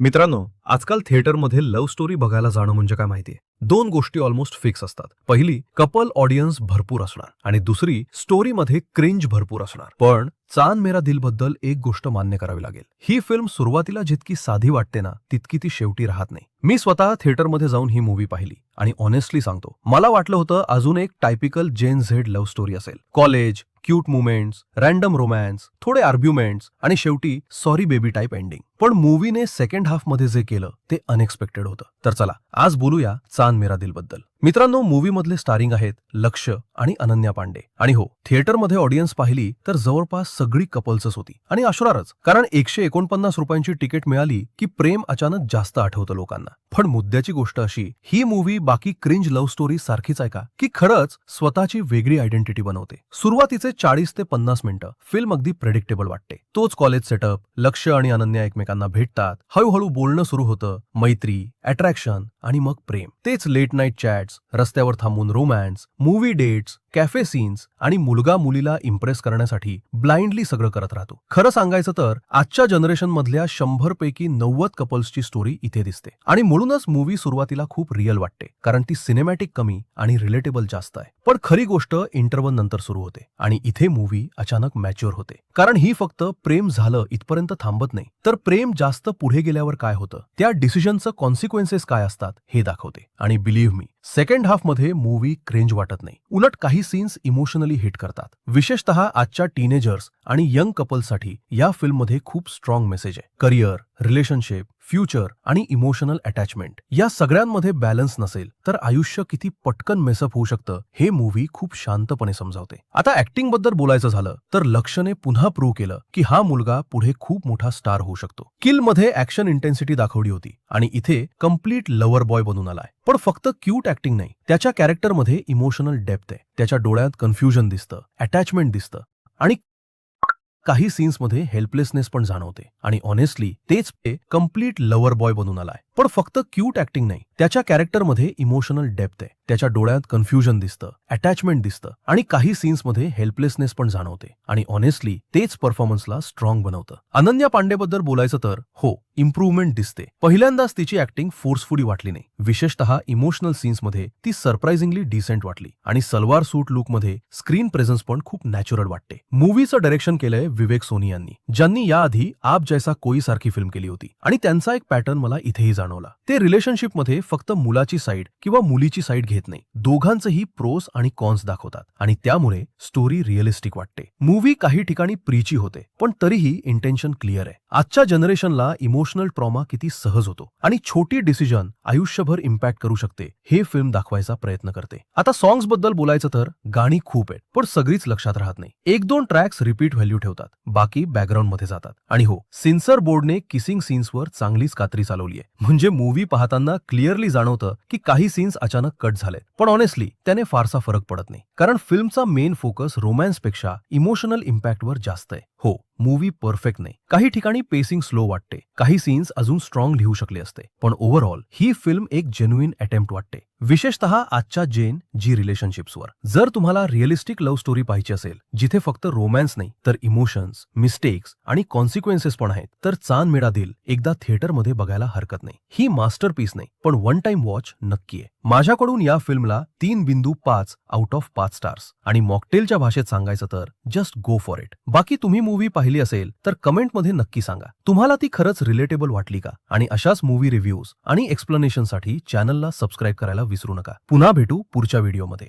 मित्रांनो, आजकाल थिएटरमध्ये लव्ह स्टोरी बघायला जाणं म्हणजे काय माहितीये? दोन गोष्टी ऑलमोस्ट फिक्स असतात. पहिली, कपल ऑडियन्स भरपूर असणार आणि दुसरी, स्टोरीमध्ये क्रिंज भरपूर असणार. पण चांद मेरा दिल बद्दल एक गोष्ट मान्य करावी लागेल. ही फिल्म सुरुवातीला जितकी साधी वाटते ना, तितकी ती शेवटी राहत नाही. मी स्वतः थिएटरमध्ये जाऊन ही मूवी पाहिली आणि ऑनेस्टली सांगतो, मला वाटलं होतं अजून एक टायपिकल जेन झेड लव्ह स्टोरी असेल. College, cute moments, random romance, थोडे आर्ग्युमेंट्स आणि शेवटी सॉरी बेबी टाईप एंडिंग. पण मूवीने सेकंड हाफ मध्ये जे केलं ते अनएक्सपेक्टेड होतं. तर चला आज बोलूया चांद मेरा दिल बद्दल. मित्रांनो, मूवी मधले स्टारिंग आहेत लक्ष्य आणि अनन्या पांडे. आणि हो, थिएटरमध्ये ऑडियन्स पाहिली तर जवळपास सगळी कपल्सच होती आणि असणारच, कारण 149 रुपयांची तिकीट मिळाली की प्रेम अचानक जास्त आठवतं लोकांना. पण मुद्द्याची गोष्ट अशी, ही मूवी बाकी क्रिंज लव्ह स्टोरी सारखीच आहे का, की खरंच स्वतःची वेगळी आयडेंटिटी बनवते? सुरुवातीचे 40 ते 50 मिनिटं फिल्म अगदी प्रेडिक्टेबल वाटते. तोच कॉलेज सेटअप, लक्ष्य आणि अनन्या एकमेकांना भेटतात, हळूहळू बोलणं सुरू होतं, मैत्री, अट्रॅक्शन आणि मग प्रेम. तेच लेट नाईट चॅट्स, रस्त्यावर थांबून romance, movie dates, cafe scenes आणि मुलगा मुलीला इम्प्रेस करण्यासाठी ब्लाइंडली सगळं करत राहतो. खरं सांगायचं तर आजच्या जनरेशन मधल्या 100 पैकी 90 कपल्सची स्टोरी इथे दिसते आणि म्हणूनच मूवी सुरुवातीला खूप रिअल वाटते, कारण ती सिनेमॅटिक कमी आणि रिलेटेबल जास्त आहे. पण खरी गोष्ट इंटरव्हल नंतर सुरू होते आणि इथे मूवी अचानक मॅच्युअर होते, कारण ही फक्त प्रेम झालं इथपर्यंत थांबत नाही, तर प्रेम जास्त पुढे गेल्यावर काय होतं, त्या डिसिजनचं कॉन्सिक्वेन्सेस काय असतात हे दाखवते. आणि बिलीव्ह मी, सेकंड हाफ मध्ये मूवी क्रिंज वाटत नाही, उलट काही सीन्स इमोशनली हिट करतात. विशेषतः आजच्या टीनेजर्स आणि यंग कपल्ससाठी या फिल्ममध्ये खूप स्ट्रॉंग मेसेज आहे. करिअर, रिलेशनशिप, फ्युचर आणि इमोशनल अटॅचमेंट या सगळ्यांमध्ये बॅलन्स नसेल तर आयुष्य किती पटकन मेसअप होऊ शकतं हे मूवी खूप शांतपणे समजावते. आता ऍक्टिंग बद्दल बोलायचं झालं तर लक्ष्यने पुन्हा प्रूव्ह केलं की हा मुलगा पुढे खूप मोठा स्टार होऊ शकतो. किल मध्ये ऍक्शन इंटेन्सिटी दाखवली होती आणि इथे कम्प्लीट लव्हर बॉय बनून आलाय. पण फक्त क्यूट ऍक्टिंग नाही, त्याच्या कॅरेक्टरमध्ये इमोशनल डेप्थ आहे. त्याच्या डोळ्यात कन्फ्युजन दिसतं, अटॅचमेंट दिसतं आणि काही सीन्समध्ये हेल्पलेसनेस पण जाणवते. आणि ऑनेस्टली तेच ते कम्प्लीट लव्हर बॉय बनून आलाय. पण फक्त क्यूट ऍक्टिंग नाही, त्याच्या कॅरेक्टरमध्ये इमोशनल डेप्थ आहे. त्याच्या डोळ्यात कन्फ्युजन दिसतं, अटॅचमेंट दिसतं आणि काही सीन्समध्ये हेल्पलेसनेस पण जाणवते. आणि ऑनेस्टली तेच परफॉर्मन्सला स्ट्रॉंग बनवतं. अनन्या पांडेबद्दल बोलायचं तर हो, इम्प्रूव्हमेंट दिसते. पहिल्यांदाच तिची ऍक्टिंग फोर्सफुली वाटली नाही. विशेषतः इमोशनल सीन्समध्ये ती सरप्राइझिंगली डिसेंट वाटली आणि सलवार सूट लुकमध्ये स्क्रीन प्रेझेन्स पण खूप नॅचरल वाटते. मूवीचं डायरेक्शन केलंय विवेक सोनी यांनी, ज्यांनी याआधी आप जैसा कोई सारखी फिल्म केली होती आणि त्यांचा एक पॅटर्न मला इथेही जाणवला. ते रिलेशनशिपमध्ये फक्त मुलाची साईड किंवा मुलीची साईड घेत नाही, दोघांचेही प्रोस आणि कॉन्स दाखवतात आणि त्यामुळे स्टोरी रिअलिस्टिक वाटते. मूवी काही ठिकाणी प्रीची होते, पण तरीही इंटेन्शन क्लिअर आहे. आजच्या जनरेशनला इमोशनल ट्रॉमा किती सहज होतो आणि छोटी डिसिजन आयुष्यभर इम्पॅक्ट करू शकते हे फिल्म दाखवायचा प्रयत्न करते. आता सॉंग्स बद्दल बोलायचं तर गाणी खूप आहेत, पण सगळीच लक्षात राहत नाही. 1-2 ट्रॅक्स रिपीट व्हॅल्यू ठेवतात, बाकी बॅकग्राऊंड मध्ये जातात. आणि हो, सेन्सर बोर्डने किसिंग सीन्सवर चांगलीच कात्री चालवली आहे. म्हणजे मूवी पाहताना क्लिअरली जाणवतं की काही सीन्स अचानक कट झाले, पण ऑनेस्टली त्याने फारसा फरक पडत नाही, कारण फिल्मचा मेन फोकस रोमॅन्सपेक्षा इमोशनल इम्पॅक्टवर जास्त आहे. हो, मूवी परफेक्ट नाही, काही ठिकाणी पेसिंग स्लो वाटते, काही सीन्स अजून स्ट्रॉंग लिहू शकले असते, पण ओव्हरऑल ही फिल्म एक जेन्युइन अटेम्प्ट वाटते, विशेषतः आजच्या जेन जी रिलेशनशिप्सवर. जर तुम्हाला रिअलिस्टिक लव्ह स्टोरी पाहिजे असेल, जिथे फक्त रोमॅन्स नाही तर इमोशन्स, मिस्टेक्स आणि कॉन्सिक्वेन्सेस पण आहेत, तर चांद मेरा दिल एकदा थिएटरमध्ये बघायला हरकत नाही. ही मास्टरपीस नाही, पण वन टाइम वॉच नक्की आहे. माझ्याकडून या फिल्मला 3.5 आउट ऑफ 5 स्टार्स आणि मॉकटेलच्या भाषेत सांगायचं तर जस्ट गो फॉर इट. बाकी तुम्ही मूवी पाहिली असेल तर कमेंटमध्ये नक्की सांगा, तुम्हाला ती खरंच रिलेटेबल वाटली का? आणि अशाच मूवी रिव्ह्यूज आणि एक्सप्लेनेशनसाठी चॅनलला सबस्क्राईब करायला विसरू नका. पुन्हा भेटू पुढच्या व्हिडिओमध्ये.